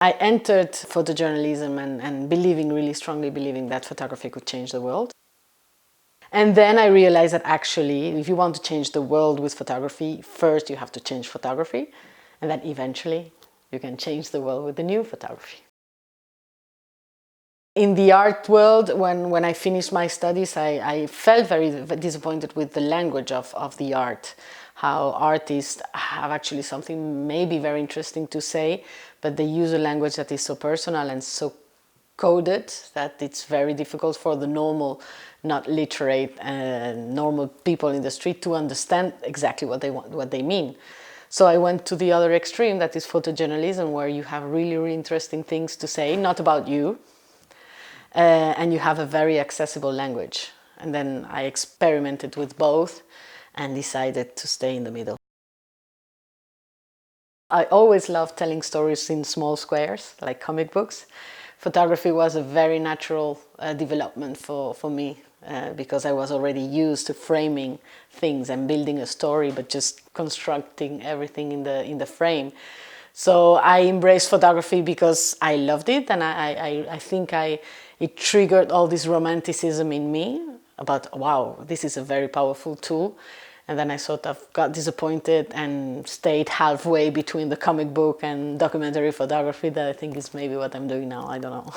I entered photojournalism and really strongly believing that photography could change the world. And then I realized that actually, if you want to change the world with photography, first you have to change photography, and then eventually you can change the world with the new photography. In the art world, when I finished my studies, I felt very disappointed with the language of the art. How artists have actually something maybe very interesting to say, but they use a language that is so personal and so coded that it's very difficult for the normal, not literate, normal people in the street to understand exactly what they want, what they mean. So I went to the other extreme, that is photojournalism, where you have really interesting things to say, not about you, and you have a very accessible language. And then I experimented with both and decided to stay in the middle. I always loved telling stories in small squares, like comic books. Photography was a very natural development for me because I was already used to framing things and building a story, but just constructing everything in the frame. So I embraced photography because I loved it, and I think it triggered all this romanticism in me about, wow, this is a very powerful tool. And then I sort of got disappointed and stayed halfway between the comic book and documentary photography, that I think is maybe what I'm doing now, I don't know.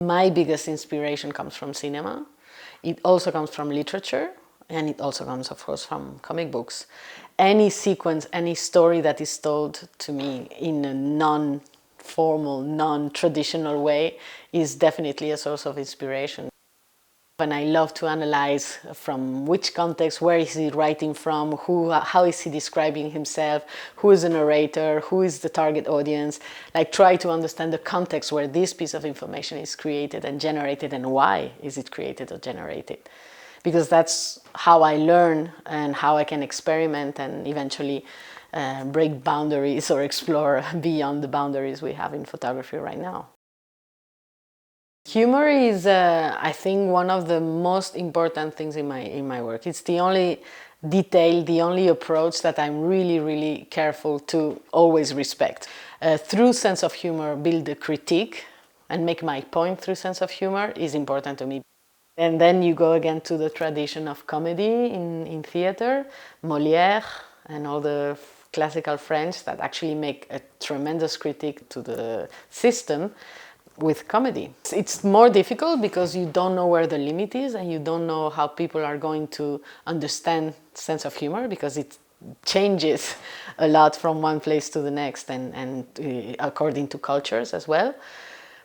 My biggest inspiration comes from cinema. It also comes from literature, and it also comes, of course, from comic books. Any sequence, any story that is told to me in a non-formal, non-traditional way is definitely a source of inspiration. And I love to analyze from which context, where is he writing from, how is he describing himself, who is the narrator, who is the target audience. Like, try to understand the context where this piece of information is created and generated, and why is it created or generated. Because that's how I learn and how I can experiment and eventually break boundaries or explore beyond the boundaries we have in photography right now. Humor is, I think, one of the most important things in my work. It's the only detail, the only approach that I'm really careful to always respect. Through sense of humor, build a critique and make my point through sense of humor is important to me. And then you go again to the tradition of comedy in theater, Molière and all the classical French that actually make a tremendous critique to the system with comedy. It's more difficult because you don't know where the limit is, and you don't know how people are going to understand sense of humor, because it changes a lot from one place to the next, and according to cultures as well.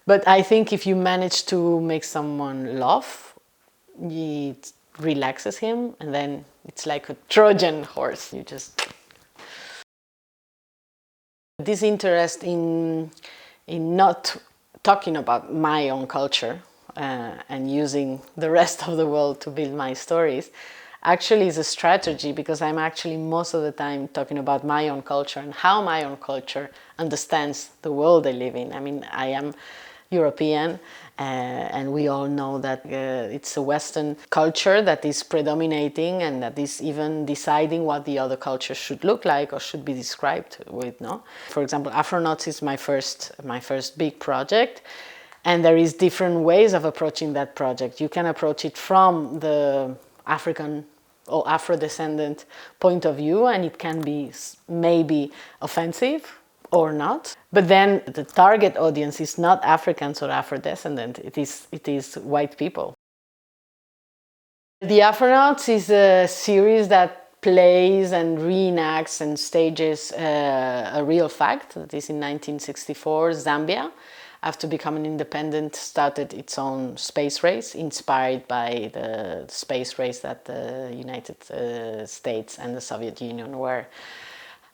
But I think if you manage to make someone laugh, it relaxes him, and then it's like a Trojan horse. You just... This interest in not talking about my own culture and using the rest of the world to build my stories actually is a strategy, because I'm actually most of the time talking about my own culture and how my own culture understands the world I live in. I mean, I am European, and we all know that it's a Western culture that is predominating and that is even deciding what the other culture should look like or should be described with, no? For example, Afronauts is my first big project, and there is different ways of approaching that project. You can approach it from the African or Afro-descendant point of view, and it can be maybe offensive or not. But then the target audience is not Africans or Afro-descendant, it is white people. The Afronauts is a series that plays and reenacts and stages a real fact. That is, in 1964, Zambia, after becoming independent, started its own space race, inspired by the space race that the United States and the Soviet Union were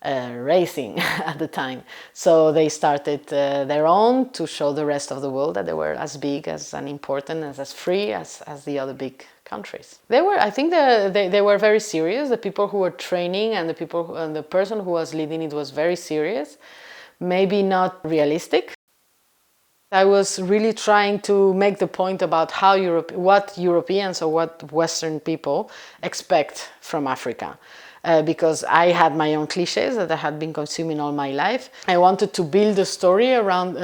racing at the time. So they started their own to show the rest of the world that they were as big, as important, as free as the other big countries. I think they were very serious. The people who were training and the person who was leading it was very serious, maybe not realistic. I was really trying to make the point about what Europeans or what Western people expect from Africa. because I had my own cliches that I had been consuming all my life. I wanted to build a story around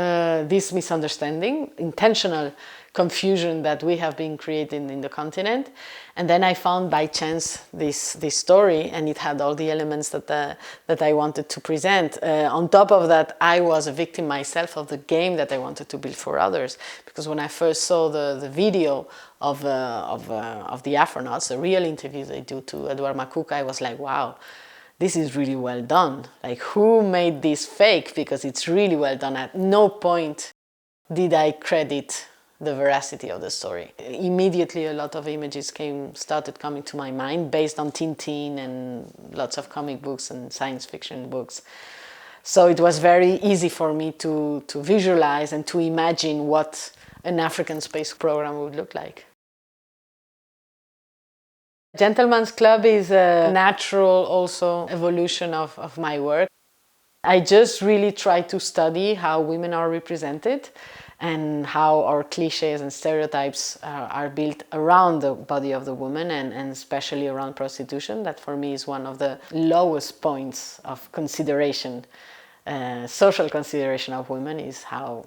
this misunderstanding, intentional confusion that we have been creating in the continent. And then I found by chance this story, and it had all the elements that I wanted to present. On top of that, I was a victim myself of the game that I wanted to build for others, because when I first saw the video of the Afronauts, the real interviews they do to Edward Makuka, I was like, wow, this is really well done. Like, who made this fake? Because it's really well done. At no point did I credit the veracity of the story. Immediately a lot of images started coming to my mind based on Tintin and lots of comic books and science fiction books. So it was very easy for me to visualize and to imagine what an African space program would look like. Gentleman's Club is a natural also evolution of my work. I just really try to study how women are represented and how our cliches and stereotypes are built around the body of the woman, and especially around prostitution. That for me is one of the lowest points of consideration, social consideration of women, is how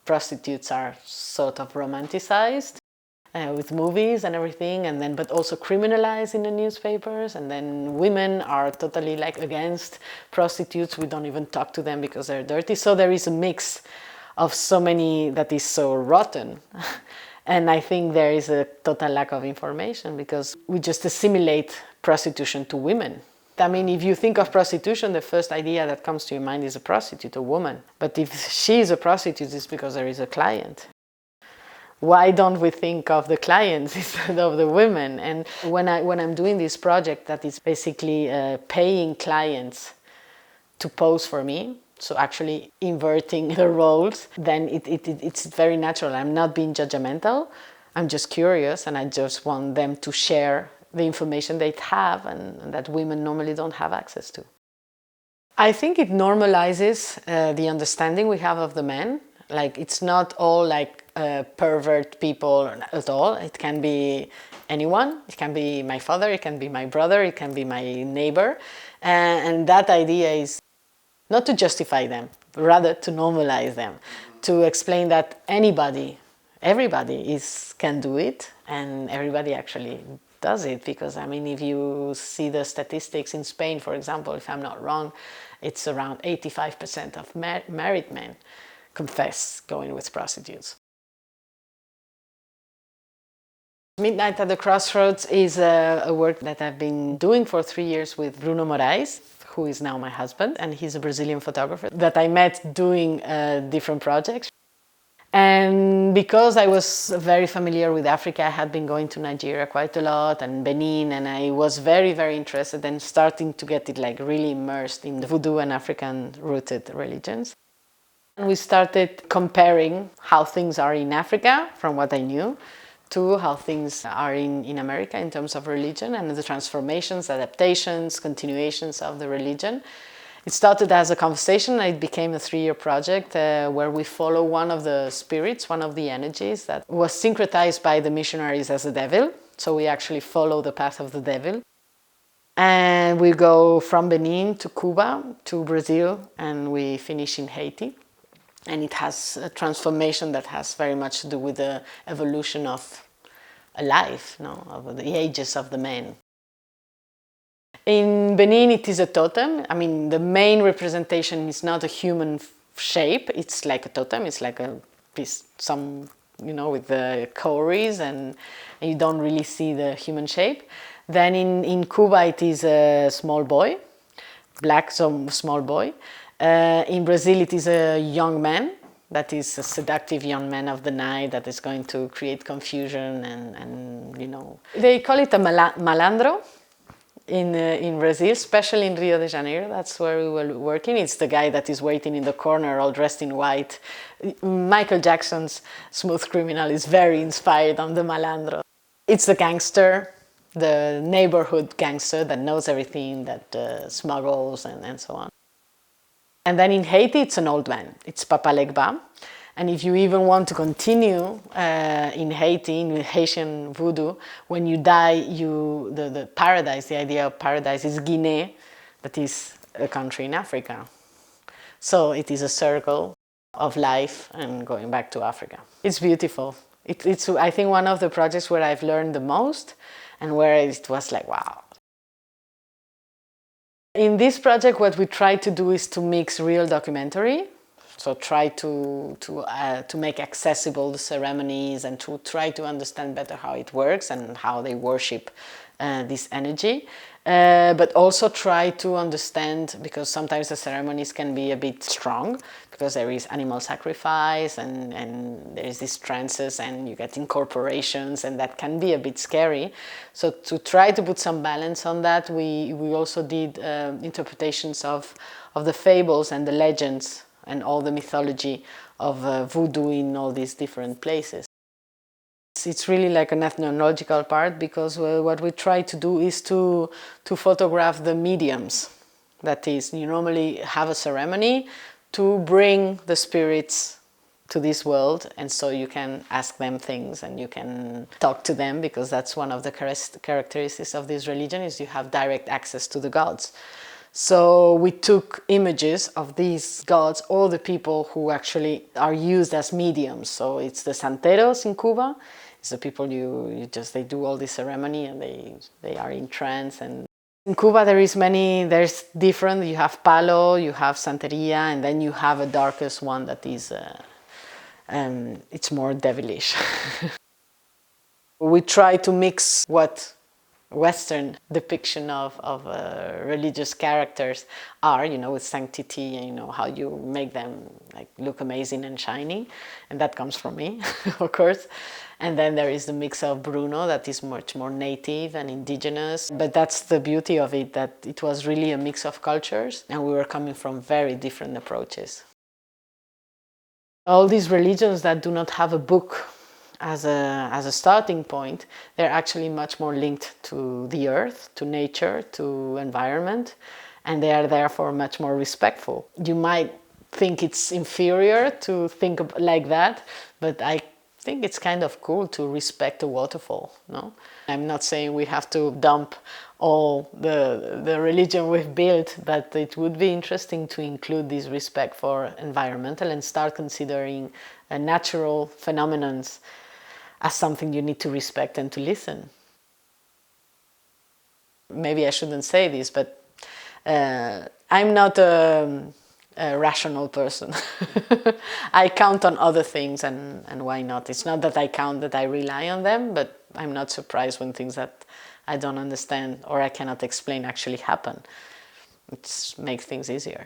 prostitutes are sort of romanticized with movies and everything, and then but also criminalized in the newspapers, and then women are totally like against prostitutes. We don't even talk to them because they're dirty. So there is a mix of so many that is so rotten. And I think there is a total lack of information because we just assimilate prostitution to women. I mean, if you think of prostitution, the first idea that comes to your mind is a prostitute, a woman. But if she is a prostitute, it's because there is a client. Why don't we think of the clients instead of the women? And when I'm doing this project that is basically paying clients to pose for me, so actually inverting the roles, then it's very natural. I'm not being judgmental. I'm just curious, and I just want them to share the information they have and that women normally don't have access to. I think it normalizes the understanding we have of the men. Like, it's not all like pervert people at all. It can be anyone. It can be my father, it can be my brother, it can be my neighbor. And that idea is not to justify them, rather to normalize them, to explain that everybody can do it, and everybody actually does it. Because, I mean, if you see the statistics in Spain, for example, if I'm not wrong, it's around 85% of married men confess going with prostitutes. Midnight at the Crossroads is a work that I've been doing for 3 years with Bruno Moraes, who is now my husband, and he's a Brazilian photographer that I met doing different projects. And because I was very familiar with Africa, I had been going to Nigeria quite a lot, and Benin, and I was very, very interested in starting to get it like really immersed in the voodoo and African-rooted religions. And we started comparing how things are in Africa, from what I knew, to how things are in America in terms of religion and the transformations, adaptations, continuations of the religion. It started as a conversation, and it became a 3-year project where we follow one of the spirits, one of the energies that was syncretized by the missionaries as a devil. So we actually follow the path of the devil. And we go from Benin to Cuba, to Brazil, and we finish in Haiti. And it has a transformation that has very much to do with the evolution of a life, of the ages of the men. In Benin, it is a totem. I mean, the main representation is not a human shape. It's like a totem. It's like a piece, with the cowries, and you don't really see the human shape. Then in Cuba, it is a small boy, black, small boy. In Brazil, it is a young man. That is a seductive young man of the night that is going to create confusion and They call it a malandro in Brazil, especially in Rio de Janeiro. That's where we were working. It's the guy that is waiting in the corner all dressed in white. Michael Jackson's Smooth Criminal is very inspired on the malandro. It's the gangster, the neighborhood gangster that knows everything, that smuggles and so on. And then in Haiti, it's an old man. It's Papa Legba. And if you even want to continue in Haiti, in Haitian voodoo, when you die, the paradise, the idea of paradise is Guinea, that is a country in Africa. So it is a circle of life and going back to Africa. It's beautiful. It's, I think, one of the projects where I've learned the most and where it was like, wow. In this project, what we try to do is to mix real documentary, so try to make accessible the ceremonies and to try to understand better how it works and how they worship this energy. But also try to understand, because sometimes the ceremonies can be a bit strong, because there is animal sacrifice and there is these trances and you get incorporations, and that can be a bit scary. So to try to put some balance on that, we also did interpretations of the fables and the legends and all the mythology of voodoo in all these different places. It's really like an ethnological part, because what we try to do is to photograph the mediums. That is, you normally have a ceremony to bring the spirits to this world, and so you can ask them things and you can talk to them, because that's one of the characteristics of this religion, is you have direct access to the gods. So we took images of these gods, all the people who actually are used as mediums. So it's the santeros in Cuba. It's the people they do all this ceremony and they are in trance. And in Cuba there's different. You have palo, you have santeria, and then you have a darkest one that is it's more devilish. We try to mix what Western depiction of religious characters are, with sanctity, and how you make them like look amazing and shiny, and that comes from me, of course. And then there is the mix of Bruno that is much more native and indigenous, but that's the beauty of it, that it was really a mix of cultures, and we were coming from very different approaches. All these religions that do not have a book as a starting point, they're actually much more linked to the earth, to nature, to environment, and they are therefore much more respectful. You might think it's inferior to think like that, but I think it's kind of cool to respect a waterfall, no? I'm not saying we have to dump all the religion we've built, but it would be interesting to include this respect for environmental and start considering natural phenomena as something you need to respect and to listen. Maybe I shouldn't say this, but I'm not a rational person. I count on other things, and why not? It's not that I count, that I rely on them, but I'm not surprised when things that I don't understand or I cannot explain actually happen. It makes things easier.